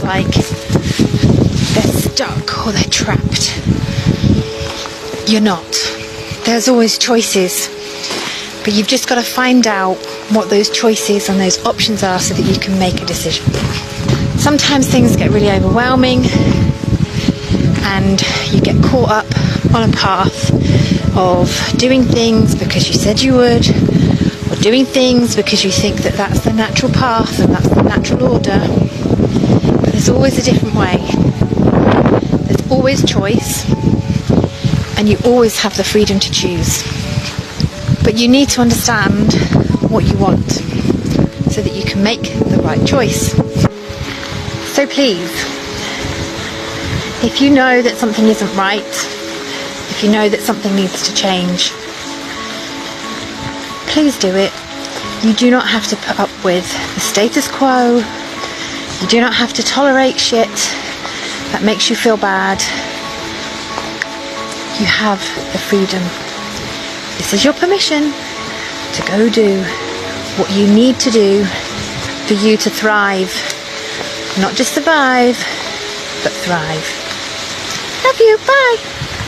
like they're stuck or they're trapped. You're not. There's always choices, but you've just got to find out what those choices and those options are so that you can make a decision. Sometimes things get really overwhelming and you get caught up on a path of doing things because you said you would, or doing things because you think that that's the natural path and that's the natural order. But there's always a different way. There's always choice, and you always have the freedom to choose. But you need to understand what you want so that you can make the right choice. So please, if you know that something isn't right, if you know that something needs to change, please do it. You do not have to put up with the status quo. You do not have to tolerate shit that makes you feel bad. You have the freedom. This is your permission to go do what you need to do for you to thrive. Not just survive, but thrive. Love you. Bye.